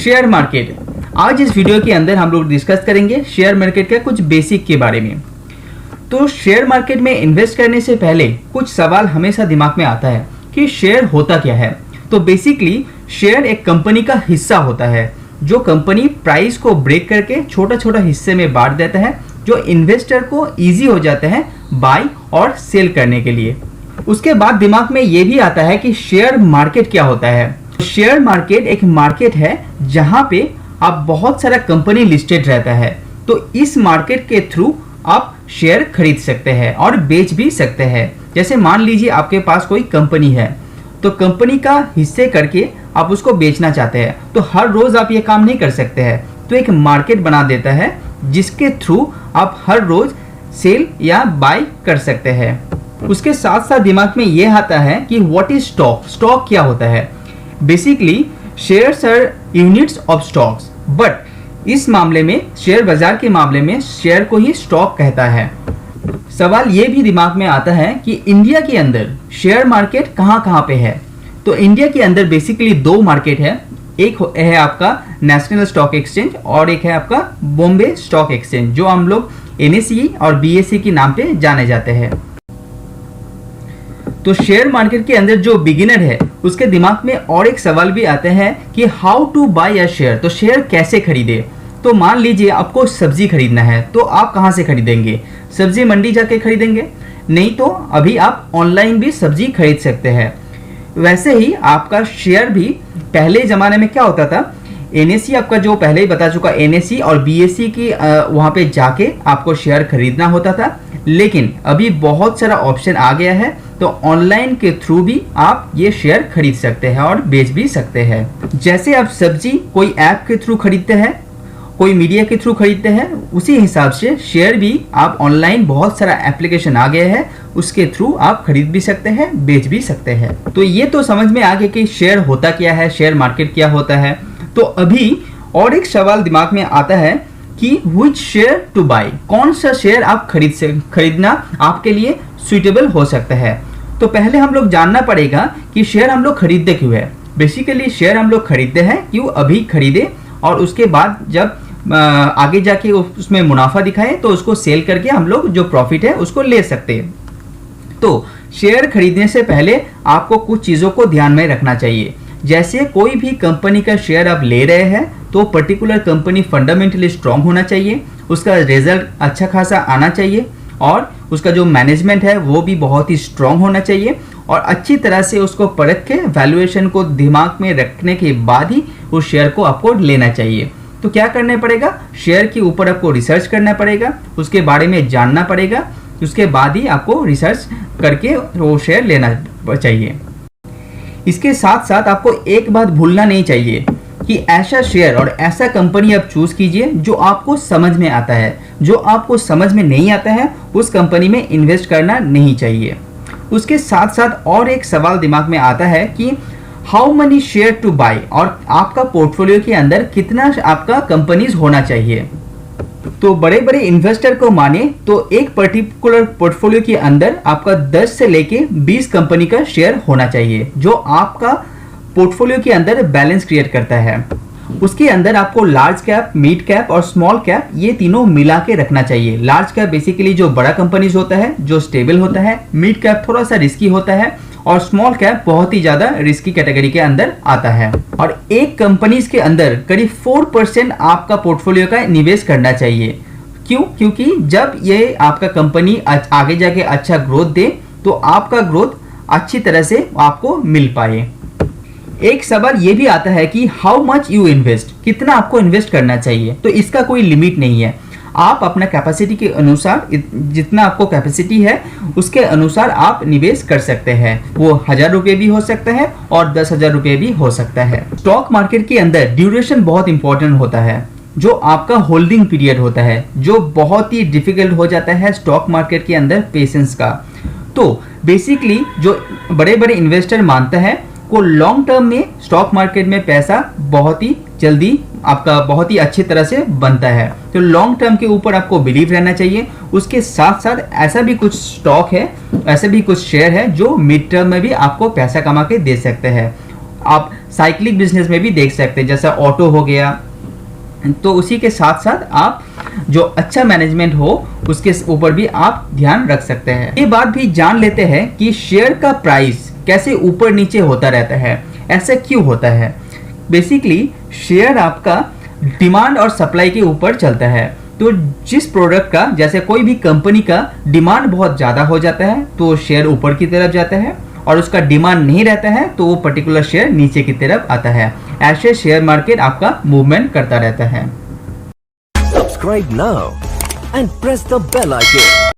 Share market. आज इस video के अंदर हम लोग डिस्कस करेंगे शेयर मार्केट का कुछ बेसिक के बारे में। तो शेयर मार्केट में इन्वेस्ट करने से पहले कुछ सवाल हमेशा दिमाग में आता है कि शेयर होता क्या है। तो बेसिकली शेयर एक कंपनी का हिस्सा होता है जो कंपनी प्राइस को ब्रेक करके छोटा छोटा हिस्से में बांट देता है, जो इन्वेस्टर को इजी हो जाता है बाय और सेल करने के लिए। उसके बाद दिमाग में ये भी आता है कि शेयर मार्केट क्या होता है। शेयर मार्केट एक मार्केट है जहां पे आप बहुत सारा कंपनी लिस्टेड रहता है, तो इस मार्केट के थ्रू आप शेयर खरीद सकते हैं और बेच भी सकते हैं। जैसे मान लीजिए आपके पास कोई कंपनी है, तो कंपनी का हिस्से करके आप उसको बेचना चाहते हैं, तो हर रोज आप ये काम नहीं कर सकते हैं, तो एक मार्केट बना देता है जिसके थ्रू आप हर रोज सेल या बाय कर सकते हैं। उसके साथ साथ दिमाग में ये आता है कि व्हाट इज स्टॉक। स्टॉक क्या होता है? Basically shares are units of stocks, but इस मामले में शेयर बाजार के मामले में शेयर को ही स्टॉक कहता है। सवाल ये भी दिमाग में आता है कि इंडिया के अंदर शेयर मार्केट कहाँ पे है। तो इंडिया के अंदर बेसिकली दो मार्केट है, एक है आपका नेशनल स्टॉक एक्सचेंज और एक है आपका बॉम्बे स्टॉक एक्सचेंज, जो हम लोग NSE और BSE के नाम पे जाने जाते हैं। तो शेयर मार्केट के अंदर जो बिगिनर है उसके दिमाग में और एक सवाल भी आते हैं कि how to buy a share. तो शेयर कैसे खरीदे। तो मान लीजिए आपको सब्जी खरीदना है, तो आप कहाँ से खरीदेंगे? सब्जी मंडी जाके खरीदेंगे? नहीं, तो अभी आप ऑनलाइन भी सब्जी खरीद सकते हैं। वैसे ही आपका शेयर भी पहले जमाने में क्या होता था, NSE आपका जो पहले ही बता चुका, NSE और BSE की वहाँ पे जाके आपको शेयर खरीदना होता था। लेकिन अभी बहुत सारा ऑप्शन आ गया है, तो ऑनलाइन के थ्रू भी आप ये शेयर खरीद सकते हैं और बेच भी सकते हैं। जैसे आप सब्जी कोई ऐप के थ्रू खरीदते हैं, कोई मीडिया के थ्रू खरीदते हैं, उसी हिसाब से शेयर भी आप ऑनलाइन बहुत सारा एप्लीकेशन आ गया है, उसके थ्रू आप खरीद भी सकते हैं, बेच भी सकते हैं। तो ये तो समझ में आ गया कि शेयर होता क्या है, शेयर मार्केट क्या होता है। तो अभी और एक सवाल दिमाग में आता है कि व्हिच शेयर टू बाय, कौन सा शेयर आप खरीदना आपके लिए सुइटेबल हो सकता है। तो पहले हम लोग जानना पड़ेगा कि शेयर हम लोग खरीदते क्यों है। बेसिकली शेयर हम लोग खरीदते हैं क्यों, अभी खरीदे और उसके बाद जब आगे जाके उसमें मुनाफा दिखाए तो उसको सेल करके हम लोग जो प्रॉफिट है उसको ले सकते हैं। तो शेयर खरीदने से पहले आपको कुछ चीज़ों को ध्यान में रखना चाहिए। जैसे कोई भी कंपनी का शेयर आप ले रहे हैं, तो पर्टिकुलर कंपनी फंडामेंटली स्ट्रांग होना चाहिए, उसका रिजल्ट अच्छा खासा आना चाहिए और उसका जो मैनेजमेंट है वो भी बहुत ही स्ट्रांग होना चाहिए और अच्छी तरह से उसको परख के वैल्यूएशन को दिमाग में रखने के बाद ही उस शेयर को आपको लेना चाहिए। तो क्या करना पड़ेगा, शेयर के ऊपर आपको रिसर्च करना पड़ेगा, उसके बारे में जानना पड़ेगा, उसके बाद ही आपको रिसर्च करके वो शेयर लेना चाहिए। इसके साथ साथ आपको एक बात भूलना नहीं चाहिए कि ऐसा शेयर और ऐसा कंपनी आप चूज कीजिए जो आपको समझ में आता है। जो आपको समझ में नहीं आता है उस कंपनी में इन्वेस्ट करना नहीं चाहिए। उसके साथ साथ और एक सवाल दिमाग में आता है कि how money share to buy, और आपका पोर्टफोलियो के अंदर कितना आपका कंपनीज होना चाहिए। तो बड़े बड़े इन्वेस्टर को माने तो एक पर्टिकुलर पोर्टफोलियो के अंदर आपका 10 से लेके 20 कंपनी का शेयर होना चाहिए, जो आपका पोर्टफोलियो के अंदर बैलेंस क्रिएट करता है। उसके अंदर आपको लार्ज कैप, मिड कैप और स्मॉल कैप ये तीनों मिला के रखना चाहिए। लार्ज कैप बेसिकली जो बड़ा कंपनीज होता है, जो स्टेबल होता है, मिड कैप थोड़ा सा रिस्की होता है और स्मॉल कैप बहुत ही ज्यादा रिस्की कैटेगरी के अंदर आता है। और एक कंपनीज के अंदर करीब 4% आपका पोर्टफोलियो का निवेश करना चाहिए। क्यों? क्योंकि जब ये आपका कंपनी आगे जाके अच्छा ग्रोथ दे तो आपका ग्रोथ अच्छी तरह से आपको मिल पाए। एक सवाल ये भी आता है कि हाउ मच यू इन्वेस्ट, कितना आपको इन्वेस्ट करना चाहिए। तो इसका कोई लिमिट नहीं है, आप अपना कैपेसिटी के अनुसार, जितना आपको कैपेसिटी है उसके अनुसार आप निवेश कर सकते हैं। वो 1000 रुपये भी हो सकता है और 10,000 रुपये भी हो सकता है। स्टॉक मार्केट के अंदर ड्यूरेशन बहुत इंपॉर्टेंट होता है, जो आपका होल्डिंग पीरियड होता है, जो बहुत ही डिफिकल्ट हो जाता है स्टॉक मार्केट के अंदर पेशेंस का। तो बेसिकली जो बड़े बड़े इन्वेस्टर मानता है को लॉन्ग टर्म में स्टॉक मार्केट में पैसा बहुत ही जल्दी आपका बहुत ही अच्छी तरह से बनता है। तो लॉन्ग टर्म के ऊपर आपको बिलीव रहना चाहिए। उसके साथ साथ ऐसा भी कुछ स्टॉक है, ऐसे भी कुछ शेयर है जो मिड टर्म में भी आपको पैसा कमा के दे सकते हैं। आप साइक्लिक बिजनेस में भी देख सकते हैं, जैसा ऑटो हो गया। तो उसी के साथ साथ आप जो अच्छा मैनेजमेंट हो उसके ऊपर भी आप ध्यान रख सकते हैं। ये बात भी जान लेते हैं कि शेयर का प्राइस कैसे ऊपर नीचे होता रहता है, ऐसा क्यों होता है। बेसिकली शेयर आपका डिमांड और सप्लाई के ऊपर चलता है। तो जिस प्रोडक्ट का, जैसे कोई भी कंपनी का डिमांड बहुत ज़्यादा हो जाता है तो शेयर ऊपर की तरफ जाता है, और उसका डिमांड नहीं रहता है तो वो पर्टिकुलर शेयर नीचे की तरफ आता है। ऐसे शेयर मार्केट आपका मूवमेंट करता रहता है। Subscribe now and press the bell icon.